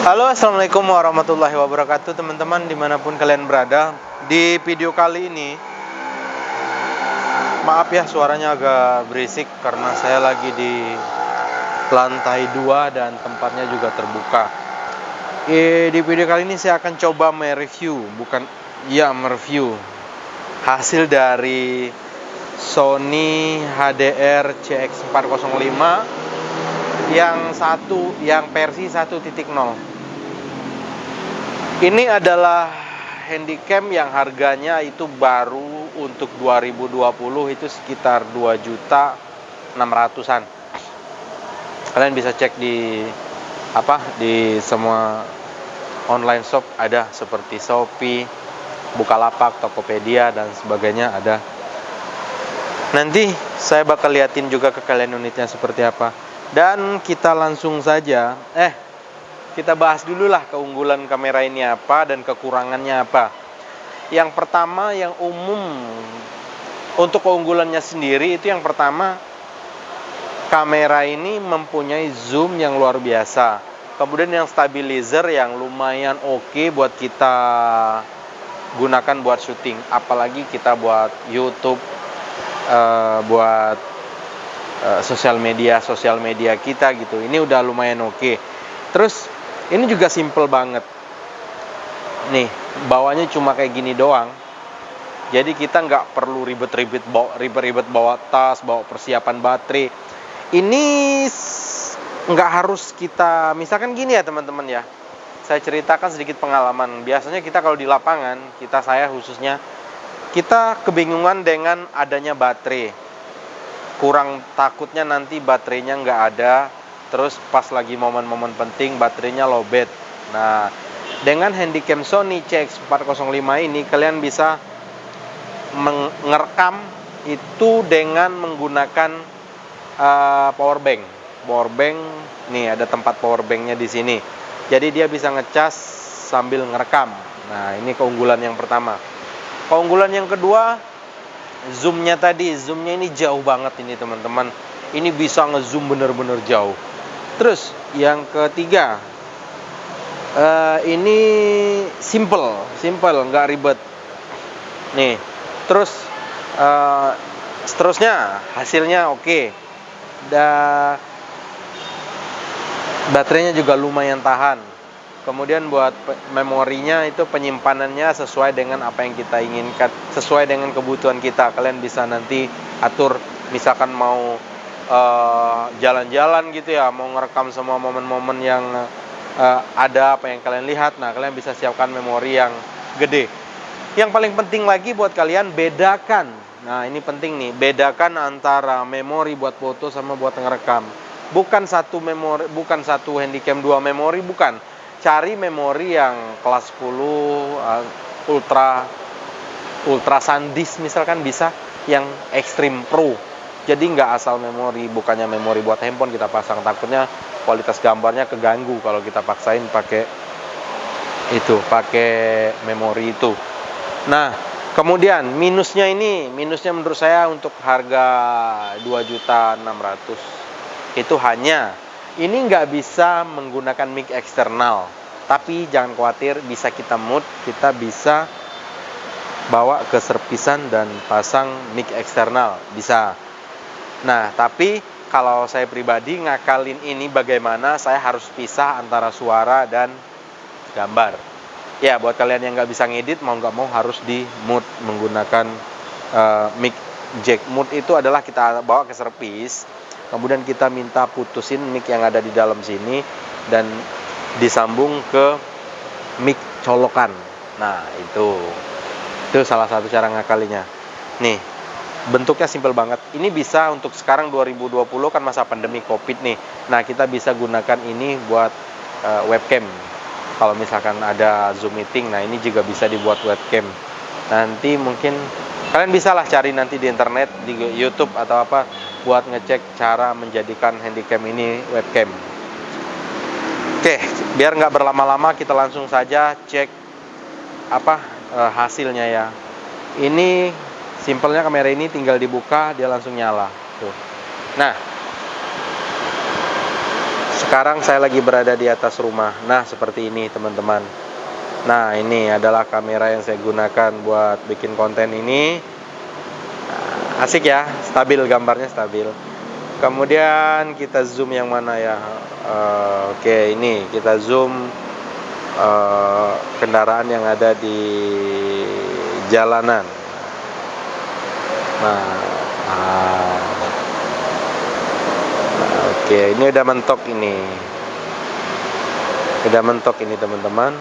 Halo, assalamualaikum warahmatullahi wabarakatuh, teman-teman dimanapun kalian berada. Di video kali ini, maaf ya suaranya agak berisik karena saya lagi di lantai 2 dan tempatnya juga terbuka. Di video kali ini saya akan coba mereview hasil dari Sony HDR CX405 yang versi 1.0. Ini adalah handycam yang harganya itu baru untuk 2020 itu sekitar 2.600.000-an. Kalian bisa cek di semua online shop ada, seperti Shopee, Bukalapak, Tokopedia dan sebagainya ada. Nanti saya bakal liatin juga ke kalian unitnya seperti apa. Dan kita langsung saja kita bahas dulu lah keunggulan kamera ini apa dan kekurangannya apa. Yang pertama, yang umum untuk keunggulannya sendiri itu, yang pertama, kamera ini mempunyai zoom yang luar biasa. Kemudian yang stabilizer yang lumayan oke buat kita gunakan buat syuting, apalagi kita buat YouTube, buat sosial media kita gitu. Ini udah lumayan oke. Terus ini juga simple banget. Nih, bawanya cuma kayak gini doang. Jadi kita nggak perlu ribet-ribet bawa tas, bawa persiapan baterai. Ini nggak harus kita, misalkan gini ya teman-teman ya. Saya ceritakan sedikit pengalaman. Biasanya kita kalau di lapangan, saya khususnya, kita kebingungan dengan adanya baterai. Kurang takutnya nanti baterainya nggak ada, terus pas lagi momen-momen penting baterainya lowbat. Nah, dengan handycam Sony CX405 ini kalian bisa ngerekam itu dengan menggunakan power bank. Nih ada tempat power banknya di sini. Jadi dia bisa ngecas sambil ngerekam. Nah, ini keunggulan yang pertama. Keunggulan yang kedua, zoomnya ini jauh banget ini teman-teman. Ini bisa ngezoom bener-bener jauh. Terus yang ketiga, ini simple, nggak ribet. Nih, terus seterusnya hasilnya oke. Baterainya juga lumayan tahan. Kemudian buat memorinya itu penyimpanannya sesuai dengan apa yang kita inginkan, sesuai dengan kebutuhan kita. Kalian bisa nanti atur, misalkan mau jalan-jalan gitu ya, mau ngerekam semua momen-momen yang ada apa yang kalian lihat. Nah, kalian bisa siapkan memori yang gede. Yang paling penting lagi buat kalian, bedakan. Nah, ini penting nih, bedakan antara memori buat foto sama buat ngerekam. Bukan satu handycam 2 memori, bukan. Cari memori yang kelas 10, ultra SanDisk misalkan, bisa yang Extreme Pro. Jadi nggak asal memori, bukannya memori buat handphone kita pasang, takutnya kualitas gambarnya keganggu kalau kita paksain pakai memori itu. Nah, kemudian minusnya menurut saya untuk harga 2.600.000 itu hanya ini nggak bisa menggunakan mic eksternal. Tapi jangan khawatir, bisa kita mute, kita bisa bawa ke servisan dan pasang mic eksternal, bisa. Nah, tapi kalau saya pribadi ngakalin ini bagaimana, saya harus pisah antara suara dan gambar. Ya, buat kalian yang nggak bisa ngedit, mau nggak mau harus di mute menggunakan mic jack. Mute itu adalah kita bawa ke servis, kemudian kita minta putusin mic yang ada di dalam sini dan disambung ke mic colokan. Nah, itu salah satu cara ngakalinya. Nih, bentuknya simpel banget. Ini bisa untuk sekarang 2020 kan masa pandemi Covid nih. Nah, kita bisa gunakan ini buat webcam. Kalau misalkan ada Zoom meeting, nah ini juga bisa dibuat webcam. Nanti mungkin kalian bisa lah cari nanti di internet, di YouTube atau apa, buat ngecek cara menjadikan handycam ini webcam. Oke, biar nggak berlama-lama, kita langsung saja cek hasilnya ya. Ini simpelnya, kamera ini tinggal dibuka dia langsung nyala tuh. Nah, Sekarang saya lagi berada di atas rumah. Nah, seperti ini teman-teman. Nah, ini adalah kamera yang saya gunakan buat bikin konten ini. Asik ya, stabil, gambarnya stabil. Kemudian kita zoom yang mana ya? Oke, ini kita zoom kendaraan yang ada di jalanan. Nah, oke, ini udah mentok ini. Udah mentok ini teman-teman.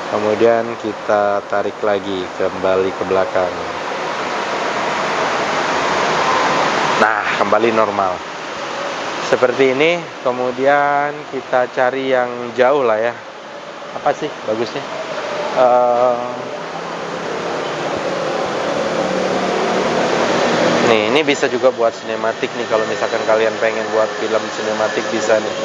Kemudian kita tarik lagi kembali ke belakang. Nah, kembali normal. Seperti ini. Kemudian kita cari yang jauh lah ya. Apa sih bagusnya? Nih, ini bisa juga buat sinematik nih. Kalau misalkan kalian pengen buat film sinematik bisa nih.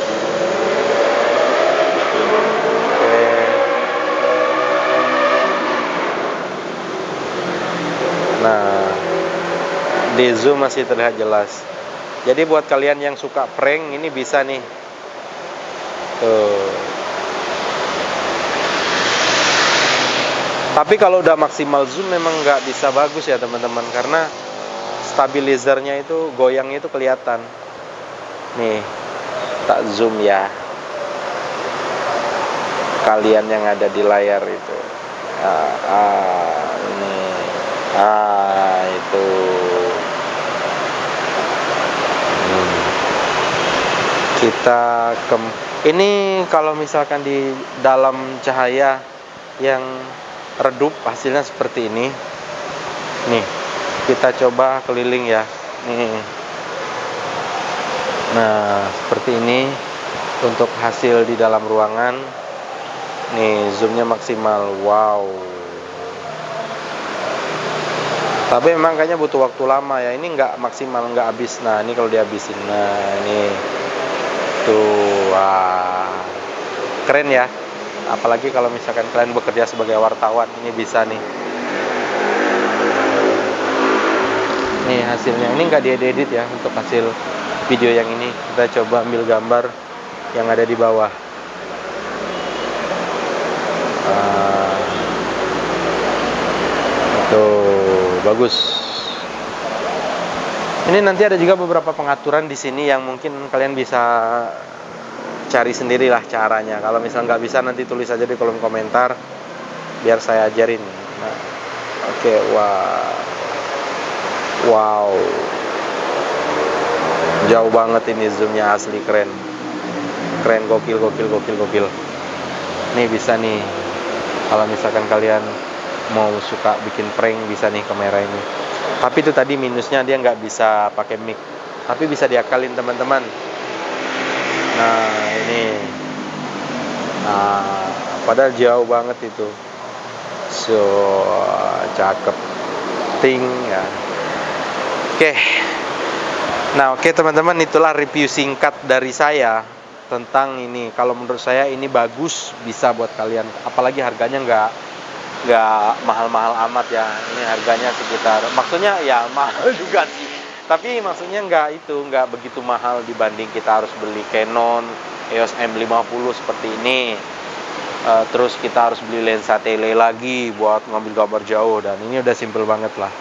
Nah, di zoom masih terlihat jelas. Jadi buat kalian yang suka prank ini bisa nih. Tuh. Tapi kalau udah maksimal zoom memang nggak bisa bagus ya teman-teman, karena stabilizernya itu goyangnya itu kelihatan. Nih, tak zoom ya. Kalian yang ada di layar itu. Ini. Itu. Kita ini kalau misalkan di dalam cahaya yang redup hasilnya seperti ini. Nih, kita coba keliling ya. Nih. Nah, seperti ini untuk hasil di dalam ruangan. Nih, zoomnya maksimal. Wow. Tapi memang kayaknya butuh waktu lama ya. Ini nggak maksimal, nggak habis. Nah, ini kalau dihabisin. Nah, ini tuh, wah, keren ya. Apalagi kalau misalkan kalian bekerja sebagai wartawan, ini bisa nih. Nih hasilnya. Ini nggak diedit ya untuk hasil video yang ini. Kita coba ambil gambar yang ada di bawah. Tuh, bagus. Ini nanti ada juga beberapa pengaturan di sini yang mungkin kalian bisa cari sendirilah caranya. Kalau misalnya nggak bisa, nanti tulis aja di kolom komentar biar saya ajarin. Nah, oke, wow, jauh banget ini zoomnya, asli keren, gokil. Nih bisa nih, kalau misalkan kalian mau suka bikin prank bisa nih kamera ini. Tapi itu tadi minusnya dia nggak bisa pakai mic, tapi bisa diakalin teman-teman. Nah ini, padahal jauh banget itu. So cakep, ting ya. Oke. Nah oke teman-teman, itulah review singkat dari saya tentang ini. Kalau menurut saya ini bagus, bisa buat kalian. Apalagi harganya nggak mahal-mahal amat ya. Ini harganya sekitar, maksudnya ya mahal juga sih, tapi maksudnya nggak begitu mahal dibanding kita harus beli Canon EOS M50 seperti ini. Terus kita harus beli lensa tele lagi buat ngambil gambar jauh, dan ini udah simple banget lah.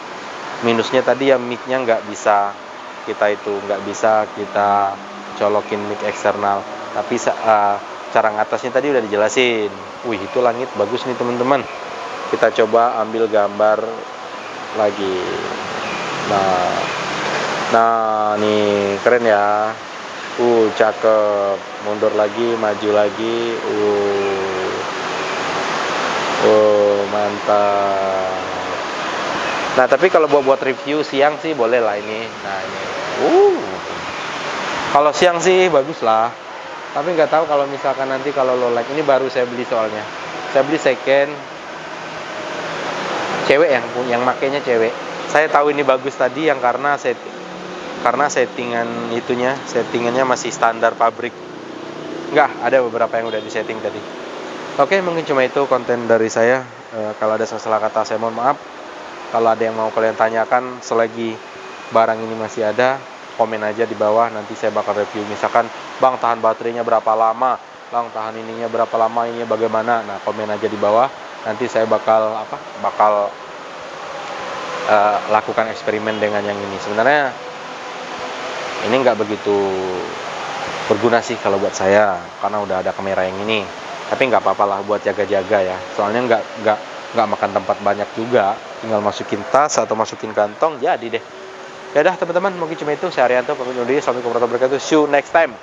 Minusnya tadi ya mic-nya nggak bisa kita colokin mic eksternal, tapi cara ngatasnya tadi udah dijelasin. Wih, itu langit bagus nih teman-teman. Kita coba ambil gambar lagi. Nah nih keren ya. Cakep. Mundur lagi, maju lagi. Mantap. Nah, tapi kalau buat review siang sih boleh lah ini. Nah, ini. Kalau siang sih bagus lah. Tapi nggak tahu kalau misalkan nanti kalau low light, ini baru saya beli soalnya. Saya beli second. Cewek yang makainya cewek. Saya tahu ini bagus tadi yang karena settingannya masih standar pabrik. Enggak, ada beberapa yang udah disetting tadi. Oke, mungkin cuma itu konten dari saya. Kalau ada salah kata saya mohon maaf. Kalau ada yang mau kalian tanyakan selagi barang ini masih ada, komen aja di bawah, nanti saya bakal review. Misalkan Bang, tahan baterainya berapa lama, Bang, tahan ininya berapa lama, ininya bagaimana. Nah, komen aja di bawah, nanti saya bakal lakukan eksperimen dengan yang ini. Sebenarnya ini nggak begitu berguna sih kalau buat saya, karena udah ada kamera yang ini. Tapi nggak apa-apa lah buat jaga-jaga ya. Soalnya nggak makan tempat banyak juga. Tinggal masukin tas atau masukin kantong, jadi deh. Ya dah teman-teman, mungkin cuma itu. Saya Arianto, pamit undur diri. Assalamualaikum warahmatullahi wabarakatuh. See you next time.